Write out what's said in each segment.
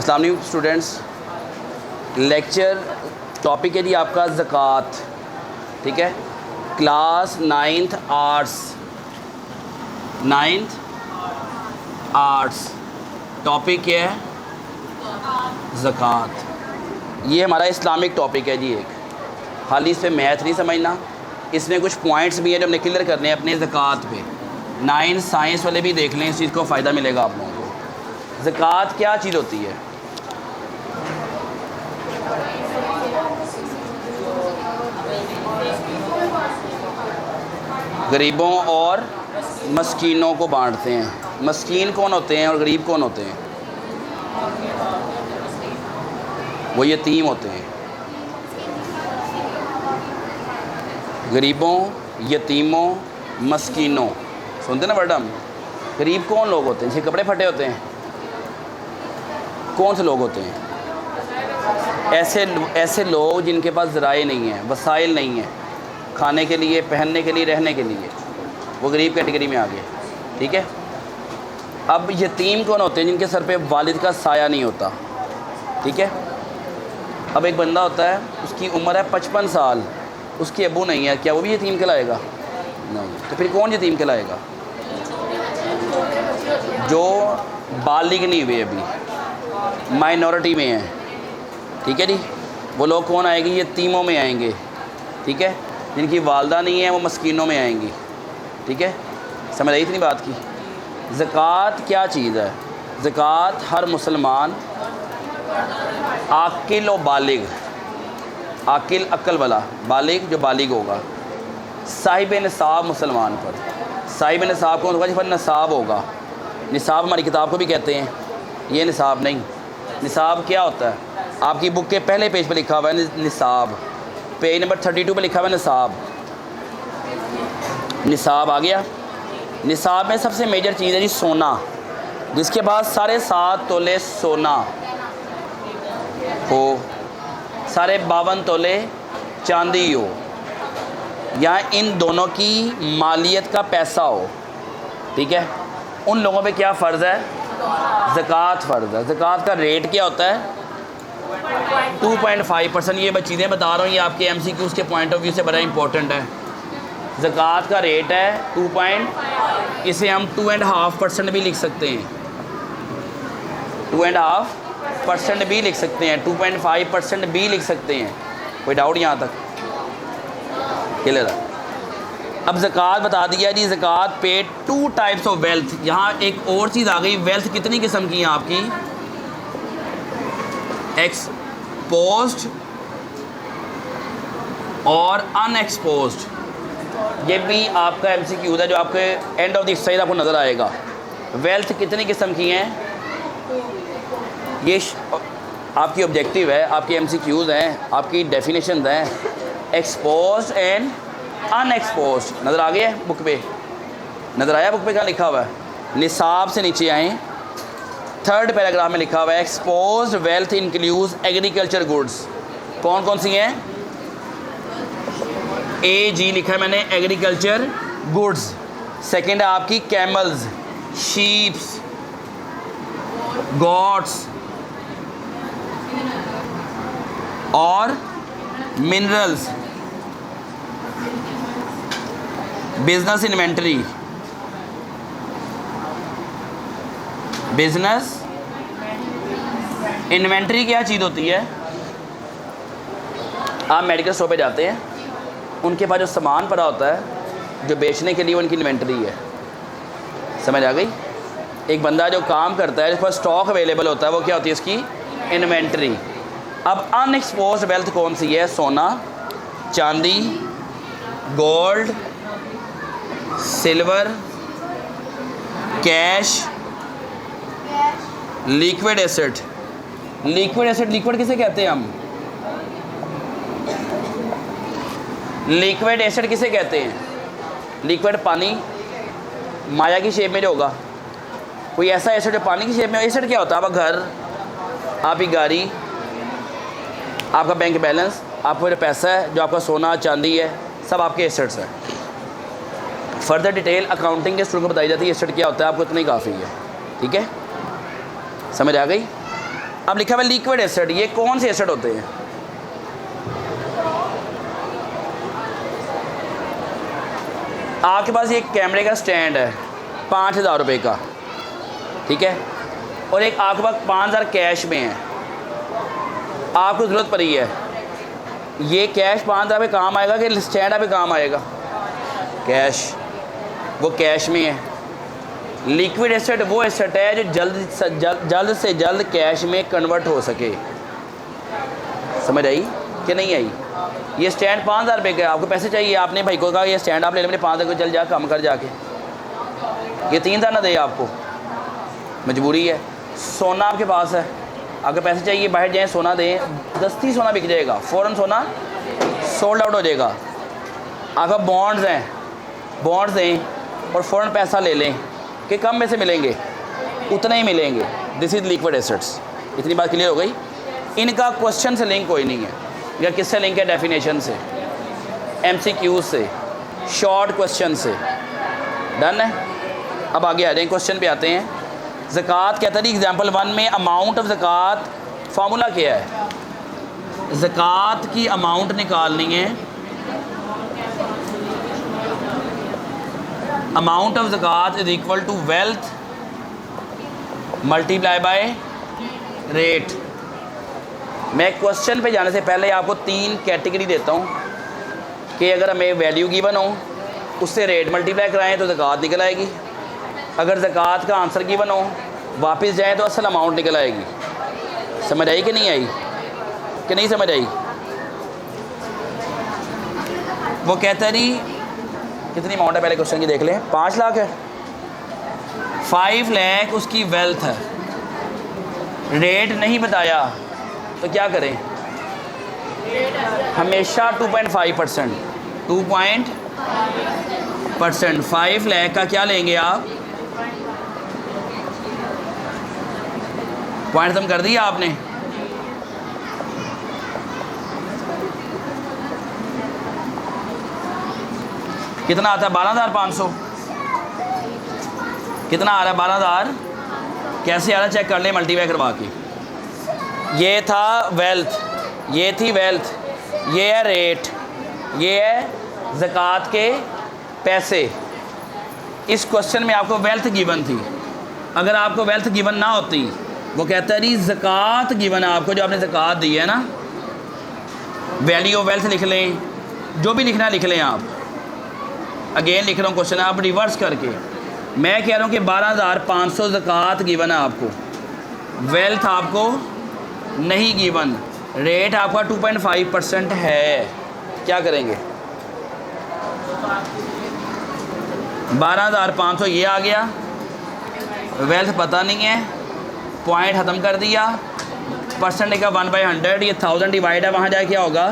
अस्सलाम वालेकुम students. Lecture topic है जी आपका ज़कात, ठीक है। क्लास 9th आर्ट्स टॉपिक है ज़कात। ये हमारा इस्लामिक टॉपिक है जी। एक खाली इस पर मैथ नहीं समझना, इसमें कुछ पॉइंट्स भी हैं जो हमने क्लियर करने हैं अपने ज़कात पे। 9 साइंस वाले भी देख लें, इस चीज़ को फ़ायदा मिलेगा आप लोगों को। ज़कात क्या चीज़ होती है? गरीबों और मस्कीनों को बांटते हैं। मस्कीन कौन होते हैं और गरीब कौन होते हैं? वो यतीम होते हैं। गरीबों, यतीमों, मस्कीनों, सुनते ना मैडम? गरीब कौन लोग होते हैं? जिनके कपड़े फटे होते हैं? कौन से लोग होते हैं? ऐसे लोग जिनके पास ज़राए नहीं हैं, वसाइल नहीं हैं, खाने के लिए, पहनने के लिए, रहने के लिए, वो गरीब कैटेगरी में आ गए, ठीक है। अब यतीम कौन होते हैं? जिनके सर पे वालिद का साया नहीं होता, ठीक है। अब एक बंदा होता है, उसकी उम्र है 55 साल, उसके अबू नहीं है, क्या वो भी यतीम कहलाएगा? नहीं। तो फिर कौन यतीम कहलाएगा? जो बालिग नहीं हुए, अभी माइनॉरिटी में हैं, ठीक है जी। वो लोग कौन आएंगे? यतीमों में आएंगे, ठीक है। जिनकी वालदा नहीं है वो मस्कीनों में आएंगी, ठीक है। समझ आई इतनी बात की? ज़कात क्या चीज़ है? ज़कात हर मुसलमान आकिल और बालिग, आकिल अक्ल वाला, बालिग जो बालिग होगा, साहिब निसाब मुसलमान पर। साहिब निसाब कौन होगा? जिस पर निसाब होगा। निसाब हमारी किताब को भी कहते हैं, ये निसाब नहीं। निसाब क्या होता है? आपकी बुक के पहले पेज पे लिखा हुआ है निसाब, पेज नंबर 32 पे लिखा हुआ है निसाब। निसाब आ गया। निसाब में सबसे मेजर चीज़ है जी सोना। जिसके पास 7.5 तोले सोना हो, 52.5 तोले चांदी हो, या इन दोनों की मालियत का पैसा हो, ठीक है। उन लोगों पे क्या फ़र्ज़ है? ज़कात फ़र्ज़ है। ज़कात का रेट क्या होता है? 2.5%। ये मैं चीज़ें बता रहा हूँ, ये आपके MCQs के पॉइंट ऑफ व्यू से बड़ा इंपॉर्टेंट है। ज़कात का रेट है 2. इसे हम 2.5% भी लिख सकते हैं, 2.5% भी लिख सकते हैं, 2.5% भी लिख सकते हैं। कोई डाउट यहाँ तक? क्लियर है? अब ज़कात बता दिया जी। ज़कात पे 2 टाइप्स ऑफ वेल्थ। यहाँ एक और चीज़ आ गई, वेल्थ कितनी किस्म की है आपकी? एक्सपोज्ड और अनएक्सपोज्ड। ये भी आपका MCQ है जो आपके एंड ऑफ द एक्सरसाइज आपको नज़र आएगा। वेल्थ कितनी किस्म की हैं? ये आपकी ऑब्जेक्टिव है, आपकी MCQs हैं, आपकी डेफिनेशन हैं। एक्सपोज्ड एंड अनएक्सपोज्ड नज़र आ गया है बुक पे? नज़र आया बुक पे क्या लिखा हुआ है? निसाब से नीचे आएँ, 3rd पैराग्राफ में लिखा हुआ है exposed wealth includes agriculture goods. कौन कौन सी हैं? AG लिखा है मैंने, एग्रीकल्चर गुड्स। सेकंड है आपकी कैमल्स, शीप्स, गॉट्स और minerals. Business inventory, business inventory क्या चीज़ होती है? आप मेडिकल स्टोर पे जाते हैं, उनके पास जो सामान पड़ा होता है जो बेचने के लिए, उनकी इन्वेंटरी है। समझ आ गई? एक बंदा जो काम करता है, जिस पर स्टॉक अवेलेबल होता है, वो क्या होती है? उसकी इन्वेंटरी। अब अनएक्सपोज्ड वेल्थ कौन सी है? सोना, चांदी, gold, silver, cash, liquid acid. Liquid acid, liquid किसे कहते हैं हम? लिक्विड एसिड किसे कहते हैं? लिक्विड पानी माया की शेप में जो होगा, कोई ऐसा एसिड जो पानी की शेप में। एसिड क्या होता है? आपका घर, आपकी गाड़ी, आपका बैंक बैलेंस, आपका जो पैसा है, जो आपका सोना चांदी है, सब आपके एसिड्स हैं। फर्दर डिटेल अकाउंटिंग के स्टूडेंट को बताई जाती है एसिड क्या होता है, आपको इतना ही काफ़ी है, ठीक है। समझ आ गई? अब लिखा हुआ लिक्विड एसेट, ये कौन से एसेट होते हैं? आपके पास ये कैमरे का स्टैंड है 5,000 रुपये का, ठीक है, और एक आपके पास 5,000 कैश में है, आपको ज़रूरत पड़ी है, ये कैश 5,000 पे काम आएगा कि स्टैंड पे काम आएगा? कैश, वो कैश में है। लिक्विड एसेट वो एसेट है जो जल्द से जल्द कैश में कन्वर्ट हो सके। समझ आई कि नहीं आई? ये स्टैंड 5,000 रुपये का, आपको पैसे चाहिए, आपने भाई को कहा ये स्टैंड आप ले ले, मेरे 5,000 को चल जा काम कर जाके, ये 3,000 ना दे आपको, मजबूरी है। सोना आपके पास है, अगर पैसे चाहिए बाहर जाएं सोना दें, दस्ती सोना बिक जाएगा, फ़ौरन सोना सोल्ड आउट हो जाएगा। अगर बॉन्ड्स हैं, बॉन्ड्स दें और फ़ौरन पैसा ले लें कि कम में से मिलेंगे, उतने ही मिलेंगे। This is liquid assets. इतनी बात क्लियर हो गई? इनका क्वेश्चन से लिंक कोई नहीं है, या किससे लिंक है? डेफिनेशन से, MCQ से, शॉर्ट क्वेश्चन से। डन है? अब आगे आ जाएँ, क्वेश्चन पे आते हैं। ज़कात कहता है एग्जाम्पल 1 में अमाउंट ऑफ ज़कात, फार्मूला क्या है? ज़कात की अमाउंट निकालनी है, amount of zakat is equal to wealth multiply by rate. मैं क्वेश्चन पे जाने से पहले आपको 3 कैटेगरी देता हूँ कि अगर हमें वैल्यू गिवन हो, उससे रेट मल्टीप्लाई कराएं तो ज़कात निकल आएगी। अगर ज़कात का आंसर गिवन हो, वापस जाएं तो असल अमाउंट निकल आएगी। समझ आई कि नहीं आई? कि नहीं समझ आई? वो कहता है जी कितनी अमाउंट है, पहले क्वेश्चन की देख लें। 5 लाख है, 5 लाख उसकी वेल्थ है, रेट नहीं बताया तो क्या करें? हमेशा 2.5%, 2% 5 लाख का क्या लेंगे आप? पॉइंट खत्म कर दिया आपने। कितना आता है? 12,500। कितना आ रहा है? 12,000। कैसे आ रहा है चेक कर ले मल्टीप्लाई करवा के। ये था वेल्थ, ये थी वेल्थ, ये है रेट, ये है ज़कात के पैसे। इस क्वेश्चन में आपको वेल्थ गिवन थी। अगर आपको वेल्थ गिवन ना होती, वो कहता है जी ज़कात गिवन है आपको, जो आपने ज़कात दी है ना, वैल्यू ऑफ वेल्थ लिख लें, जो भी लिखना लिख लें आप। अगेन लिख रहा हूँ क्वेश्चन, आप रिवर्स करके। मैं कह रहा हूँ कि 12,500 ज़कात गिवन है आपको, वेल्थ आपको नहीं गिवन, रेट आपका 2.5% है। क्या करेंगे? 12,500 ये आ गया, वेल्थ पता नहीं है, पॉइंट ख़त्म कर दिया, परसेंट का 1/100, ये 1000 डिवाइड है, वहाँ जाए क्या होगा?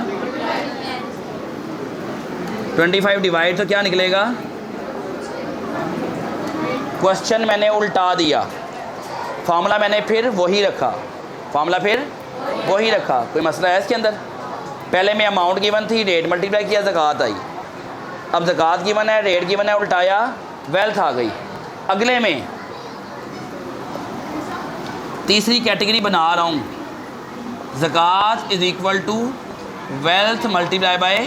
25 डिवाइड, तो क्या निकलेगा? क्वेश्चन मैंने उल्टा दिया, फार्मूला मैंने फिर वही रखा, फार्मूला फिर वही रखा। कोई मसला है इसके अंदर? पहले में अमाउंट गिवन थी, रेट मल्टीप्लाई किया, ज़कात आई। अब ज़कात गिवन है, रेट गिवन है, उल्टाया, वेल्थ आ गई। अगले में तीसरी कैटेगरी बना रहा हूँ, zakat is equal to wealth multiply by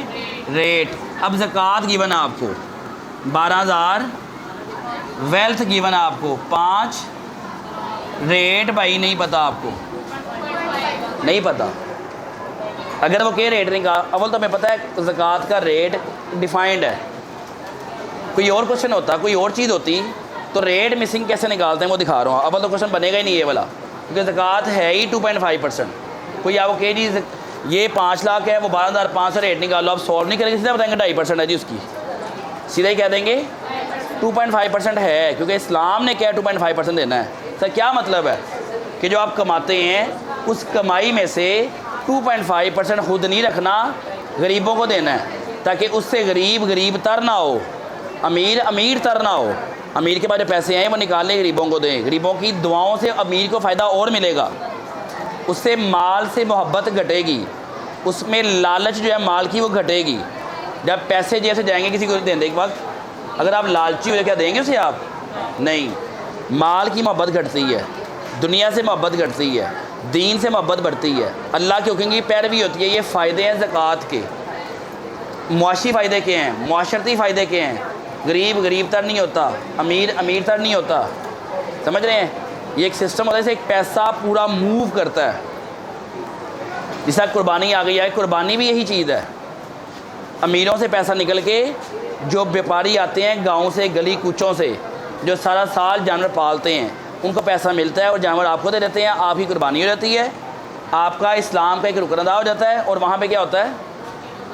rate. अब ज़कात गिवन है आपको 12,000, वेल्थ गिवन है आपको 5, रेट भाई नहीं पता आपको, नहीं पता। अगर वो क्या रेट नहीं कहा, अव्वल तो हमें पता है ज़कात का रेट डिफाइंड है। कोई और क्वेश्चन होता, कोई और चीज़ होती तो रेट मिसिंग कैसे निकालते हैं वो दिखा रहा हूँ। अव्वल तो क्वेश्चन बनेगा ही नहीं ये वाला, क्योंकि ज़कात है ही 2.5%। कोई आपको कह जी ये 5 लाख है, वो 12,500 रेट निकालो, आप सॉल्व नहीं करेंगे, सीधा बताएंगे 2.5% है जी उसकी, सीधा ही कह देंगे 2.5% है, क्योंकि इस्लाम ने क्या 2.5% देना है। सर क्या मतलब है कि जो आप कमाते हैं उस कमाई में से 2.5% खुद नहीं रखना, गरीबों को देना है, ताकि उससे गरीब गरीब तर ना हो, अमीर अमीर तर ना हो। अमीर के पास जो पैसे हैं वो निकालें, गरीबों को दें। गरीबों की दुआओं से अमीर को फ़ायदा और मिलेगा, उससे माल से मोहब्बत घटेगी, उसमें लालच जो है माल की वो घटेगी। जब पैसे जैसे जाएंगे किसी को देने के वक्त, अगर आप लालची हो क्या देंगे उसे आप? नहीं। माल की मोहब्बत घटती है, दुनिया से मोहब्बत घटती है। दीन से मोहब्बत बढ़ती है, अल्लाह के हुक्म की पैरवी होती है। ये फ़ायदे हैं ज़कात के। मुआशी फ़ायदे के हैं, मुआशरती फ़ायदे के हैं। गरीब गरीब तर नहीं होता, अमीर अमीर तर नहीं होता। समझ रहे हैं? ये एक सिस्टम होता है, एक पैसा पूरा मूव करता है। जैसा कुर्बानी आ गई है, कुर्बानी भी यही चीज़ है। अमीरों से पैसा निकल के जो व्यापारी आते हैं गाँव से, गली कूचों से, जो सारा साल जानवर पालते हैं, उनको पैसा मिलता है और जानवर आपको दे देते हैं। आपकी कुर्बानी हो जाती है, आपका इस्लाम का एक रुकन अदा हो जाता है और वहाँ पे क्या होता है,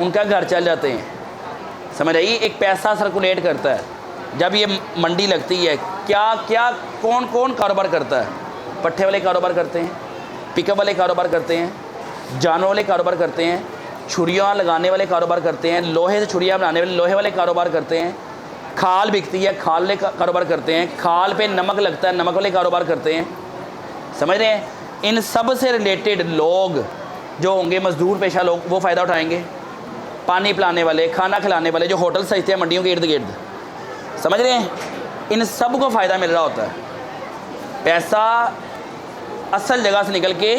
उनका घर चल जाते हैं। समझ रही? एक पैसा सर्कुलेट करता है। जब ये मंडी लगती है, क्या क्या कौन कौन कारोबार करता है? पट्ठे वाले कारोबार करते हैं, पिकअप वाले कारोबार करते हैं, जानवर वाले कारोबार करते हैं, छुरियाँ लगाने वाले कारोबार करते हैं, लोहे से छुरियाँ बनाने वाले लोहे वाले कारोबार करते हैं, खाल बिकती है खाल वाले कारोबार करते हैं, खाल पे नमक लगता है नमक वाले कारोबार करते हैं। समझ रहे हैं? इन सब से रिलेटेड लोग जो होंगे, मजदूर पेशा लोग, वो फ़ायदा उठाएंगे। पानी पिलाने वाले, खाना खिलाने वाले, जो होटल सजते हैं मंडियों के इर्द गिर्द, समझ रहे हैं? इन सब को फ़ायदा मिल रहा होता है। पैसा असल जगह से निकल के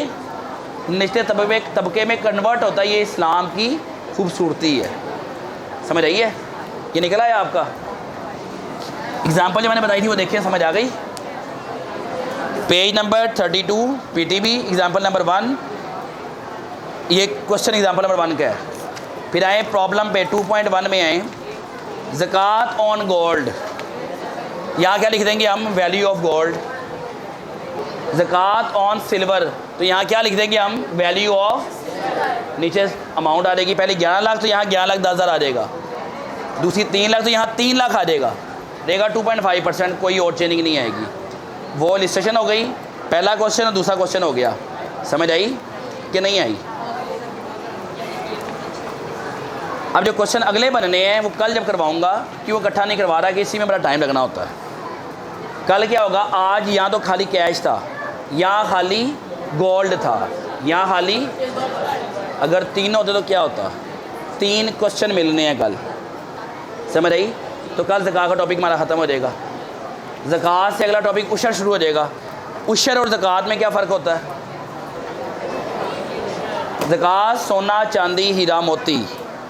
निचले तबके में कन्वर्ट होता है। ये इस्लाम की खूबसूरती है। समझ रही है? ये निकला है आपका एग्जाम्पल जो मैंने बताई थी, वो देखिए, समझ आ गई? Page number 32 PTB example number 1। ये क्वेश्चन एग्जाम्पल नंबर 1 का है। फिर आए प्रॉब्लम पे 2.1 में आए, ज़कात ऑन गोल्ड। यहाँ क्या लिख देंगे हम? Value of gold. Zakat on silver, तो यहाँ क्या लिख देंगे हम? वैल्यू ऑफ, नीचे अमाउंट आ जाएगी। पहले 11 लाख, तो यहाँ 11,10,000 आ जाएगा। दूसरी 3 लाख, तो यहाँ 3 लाख आ जाएगा। रहेगा 2.5%, कोई और चेंजिंग नहीं आएगी। वो इलिस्ट्रेशन हो गई, पहला क्वेश्चन और दूसरा क्वेश्चन हो गया। समझ आई कि नहीं आई? अब जो क्वेश्चन अगले बनने हैं वो कल जब करवाऊंगा, कि वो इकट्ठा नहीं करवा रहा कि इसी में बड़ा टाइम लगना होता है। कल क्या होगा? आज यहाँ तो खाली कैश था, यहाँ खाली गोल्ड था, यहाँ खाली, अगर 3 होते तो क्या होता? 3 क्वेश्चन मिलने हैं कल। समझ आई? तो कल ज़कात का टॉपिक हमारा ख़त्म हो जाएगा। ज़कात से अगला टॉपिक उशर शुरू हो जाएगा। उशर और ज़कात में क्या फ़र्क होता है? ज़कात सोना चांदी हीरा मोती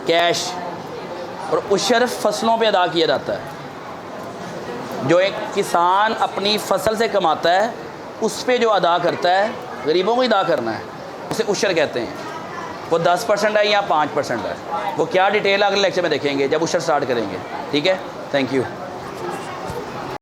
कैश, और उशर फसलों पे अदा किया जाता है। जो एक किसान अपनी फसल से कमाता है, उस पे जो अदा करता है, गरीबों को अदा करना है, उसे उशर कहते हैं। वो 10% है या 5% है, वो क्या डिटेल अगले लेक्चर में देखेंगे जब उशर स्टार्ट करेंगे। ठीक है, थैंक यू।